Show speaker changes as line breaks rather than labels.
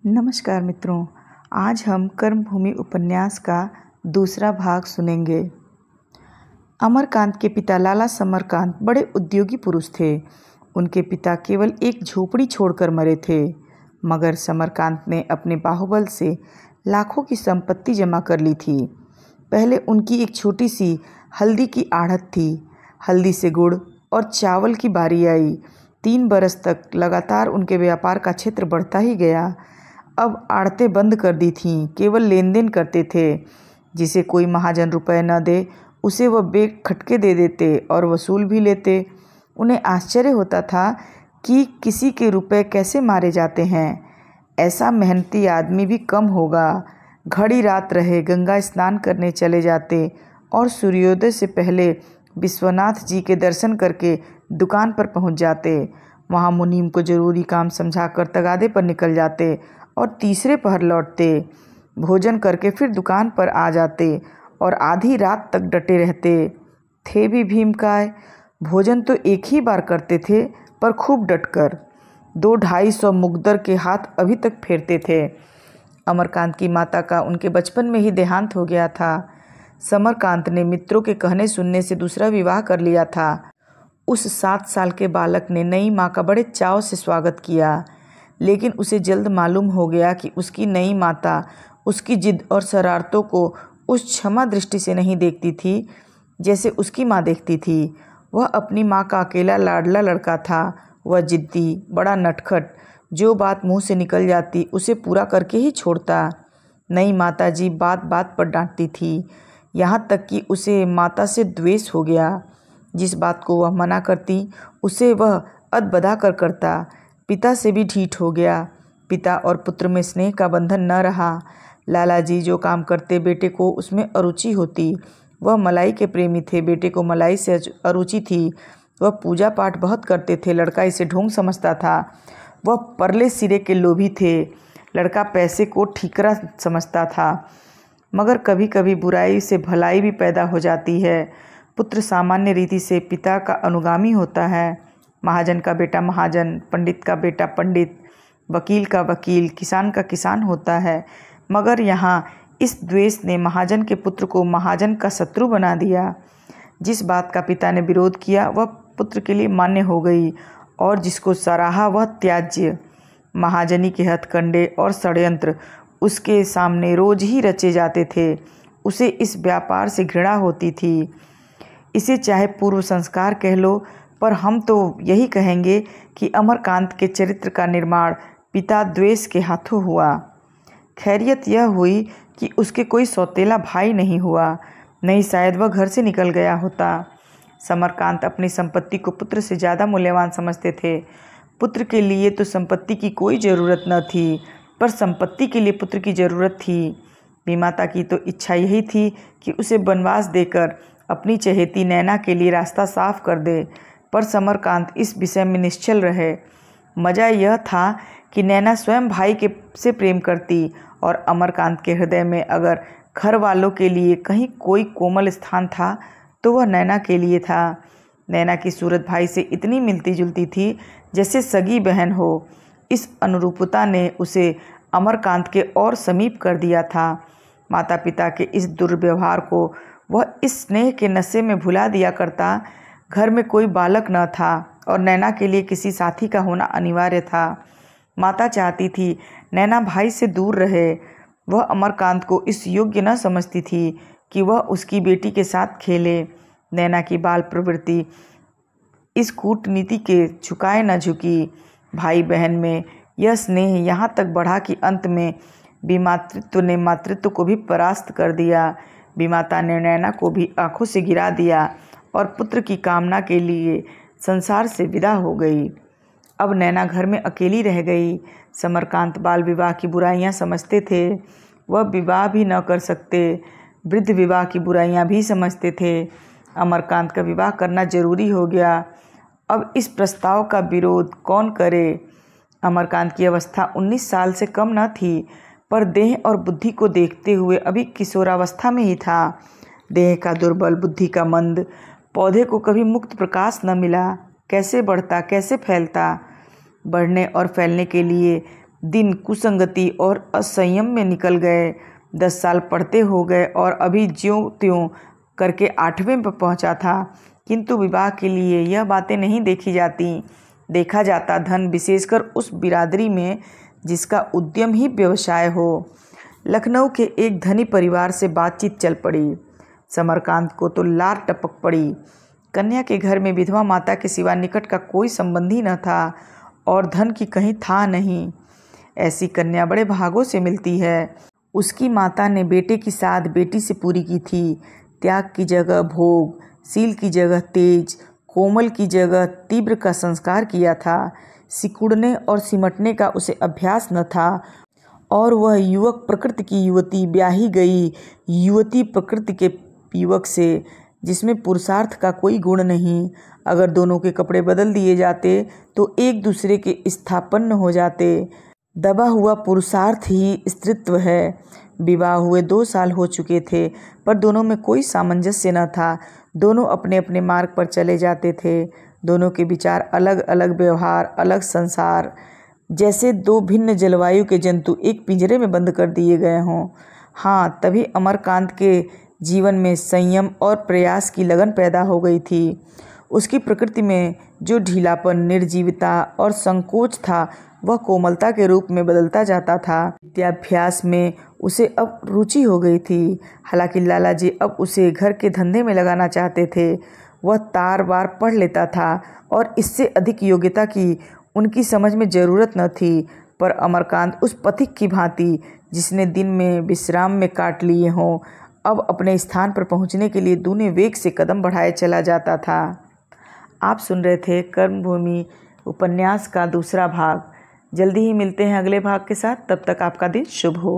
नमस्कार मित्रों, आज हम कर्मभूमि उपन्यास का दूसरा भाग सुनेंगे। अमरकांत के पिता लाला समरकांत बड़े उद्योगी पुरुष थे। उनके पिता केवल एक झोपड़ी छोड़कर मरे थे, मगर समरकांत ने अपने बाहुबल से लाखों की संपत्ति जमा कर ली थी। पहले उनकी एक छोटी सी हल्दी की आढ़त थी। हल्दी से गुड़ और चावल की बारी आई। 3 बरस तक लगातार उनके व्यापार का क्षेत्र बढ़ता ही गया। अब आड़तें बंद कर दी थीं, केवल लेन देन करते थे। जिसे कोई महाजन रुपए न दे उसे वह बेखटके दे देते और वसूल भी लेते। उन्हें आश्चर्य होता था कि किसी के रुपए कैसे मारे जाते हैं। ऐसा मेहनती आदमी भी कम होगा। घड़ी रात रहे गंगा स्नान करने चले जाते और सूर्योदय से पहले विश्वनाथ जी के दर्शन करके दुकान पर पहुंच जाते। वहां मुनीम को जरूरी काम समझाकर तगादे पर निकल जाते और तीसरे पहर लौटते। भोजन करके फिर दुकान पर आ जाते और आधी रात तक डटे रहते। थे भी भीमकाय। भोजन तो एक ही बार करते थे, पर खूब डटकर। 200-250 मुकद्दर के हाथ अभी तक फेरते थे। अमरकांत की माता का उनके बचपन में ही देहांत हो गया था। समरकांत ने मित्रों के कहने सुनने से दूसरा विवाह कर लिया था। उस 7 साल के बालक ने नई माँ का बड़े चाव से स्वागत किया, लेकिन उसे जल्द मालूम हो गया कि उसकी नई माता उसकी जिद और शरारतों को उस क्षमा दृष्टि से नहीं देखती थी जैसे उसकी माँ देखती थी। वह अपनी माँ का अकेला लाडला लड़का था। वह जिद्दी, बड़ा नटखट, जो बात मुंह से निकल जाती उसे पूरा करके ही छोड़ता। नई माता जी बात बात पर डांटती थी, यहाँ तक कि उसे माता से द्वेष हो गया। जिस बात को वह मना करती उसे वह अदबदा कर करता। पिता से भी ढीठ हो गया। पिता और पुत्र में स्नेह का बंधन न रहा। लाला जी जो काम करते बेटे को उसमें अरुचि होती। वह मलाई के प्रेमी थे, बेटे को मलाई से अरुचि थी। वह पूजा पाठ बहुत करते थे, लड़का इसे ढोंग समझता था। वह परले सिरे के लोभी थे, लड़का पैसे को ठीकरा समझता था। मगर कभी कभी बुराई से भलाई भी पैदा हो जाती है। पुत्र सामान्य रीति से पिता का अनुगामी होता है। महाजन का बेटा महाजन, पंडित का बेटा पंडित, वकील का वकील, किसान का किसान होता है। मगर यहाँ इस द्वेष ने महाजन के पुत्र को महाजन का शत्रु बना दिया। जिस बात का पिता ने विरोध किया वह पुत्र के लिए मान्य हो गई, और जिसको सराहा वह त्याज्य। महाजनी के हथकंडे और षड्यंत्र उसके सामने रोज ही रचे जाते थे। उसे इस व्यापार से घृणा होती थी। इसे चाहे पूर्व संस्कार कह लो, पर हम तो यही कहेंगे कि अमरकांत के चरित्र का निर्माण पिता द्वेष के हाथों हुआ। खैरियत यह हुई कि उसके कोई सौतेला भाई नहीं हुआ, नहीं शायद वह घर से निकल गया होता। समरकांत अपनी संपत्ति को पुत्र से ज़्यादा मूल्यवान समझते थे। पुत्र के लिए तो संपत्ति की कोई ज़रूरत न थी, पर संपत्ति के लिए पुत्र की ज़रूरत थी। विमाता की तो इच्छा यही थी कि उसे वनवास देकर अपनी चहेती नैना के लिए रास्ता साफ कर दे, पर समरकांत इस विषय में निश्चल रहे। मज़ा यह था कि नैना स्वयं भाई से प्रेम करती, और अमरकांत के हृदय में अगर घर वालों के लिए कहीं कोई कोमल स्थान था तो वह नैना के लिए था। नैना की सूरत भाई से इतनी मिलती जुलती थी जैसे सगी बहन हो। इस अनुरूपता ने उसे अमरकांत के और समीप कर दिया था। माता पिता के इस दुर्व्यवहार को वह इस स्नेह के नशे में भुला दिया करता। घर में कोई बालक न था और नैना के लिए किसी साथी का होना अनिवार्य था। माता चाहती थी नैना भाई से दूर रहे। वह अमरकांत को इस योग्य न समझती थी कि वह उसकी बेटी के साथ खेले। नैना की बाल प्रवृत्ति इस कूटनीति के झुकाए न झुकी। भाई बहन में यह स्नेह यहाँ तक बढ़ा कि अंत में विमातृत्व ने मातृत्व को भी परास्त कर दिया। विमाता ने नैना को भी आंखों से गिरा दिया और पुत्र की कामना के लिए संसार से विदा हो गई। अब नैना घर में अकेली रह गई। समरकांत बाल विवाह की बुराइयां समझते थे। वह विवाह भी न कर सकते। वृद्ध विवाह की बुराइयां भी समझते थे। अमरकांत का विवाह करना जरूरी हो गया। अब इस प्रस्ताव का विरोध कौन करे। अमरकांत की अवस्था 19 साल से कम न थी, पर देह और बुद्धि को देखते हुए अभी किशोरावस्था में ही था। देह का दुर्बल, बुद्धि का मंद। पौधे को कभी मुक्त प्रकाश न मिला। कैसे बढ़ता, कैसे फैलता। बढ़ने और फैलने के लिए दिन कुसंगति और असंयम में निकल गए। 10 साल पढ़ते हो गए और अभी ज्यों त्यों करके 8वें पर पहुंचा था। किंतु विवाह के लिए यह बातें नहीं देखी जाती। देखा जाता धन, विशेषकर उस बिरादरी में जिसका उद्यम ही व्यवसाय हो। लखनऊ के एक धनी परिवार से बातचीत चल पड़ी। समरकांत को तो लार टपक पड़ी। कन्या के घर में विधवा माता के सिवा निकट का कोई संबंधी न था और धन की कहीं था नहीं। ऐसी कन्या बड़े भागों से मिलती है। उसकी माता ने बेटे की साध बेटी से पूरी की थी। त्याग की जगह भोग, शील की जगह तेज, कोमल की जगह तीव्र का संस्कार किया था। सिकुड़ने और सिमटने का उसे अभ्यास न था और वह युवक प्रकृति की युवती ब्याही गई युवती प्रकृति के युवक से, जिसमें पुरुषार्थ का कोई गुण नहीं। अगर दोनों के कपड़े बदल दिए जाते तो एक दूसरे के स्थापन्न हो जाते। दबा हुआ पुरुषार्थ ही स्त्रीत्व है। विवाह हुए 2 साल हो चुके थे पर दोनों में कोई सामंजस्य न था। दोनों अपने अपने मार्ग पर चले जाते थे। दोनों के विचार अलग अलग, व्यवहार अलग, संसार जैसे 2 भिन्न जलवायु के जंतु एक पिंजरे में बंद कर दिए गए हों। हाँ, तभी अमरकांत के जीवन में संयम और प्रयास की लगन पैदा हो गई थी। उसकी प्रकृति में जो ढीलापन, निर्जीवता और संकोच था वह कोमलता के रूप में बदलता जाता था। विद्याभ्यास में उसे अब रुचि हो गई थी। हालांकि लाला जी अब उसे घर के धंधे में लगाना चाहते थे। वह तार बार पढ़ लेता था और इससे अधिक योग्यता की उनकी समझ में ज़रूरत न थी। पर अमरकांत उस पथिक की भांति जिसने दिन में विश्राम में काट लिए हों, अब अपने स्थान पर पहुंचने के लिए दूने वेग से कदम बढ़ाए चला जाता था। आप सुन रहे थे कर्मभूमि उपन्यास का दूसरा भाग। जल्दी ही मिलते हैं अगले भाग के साथ। तब तक आपका दिन शुभ हो।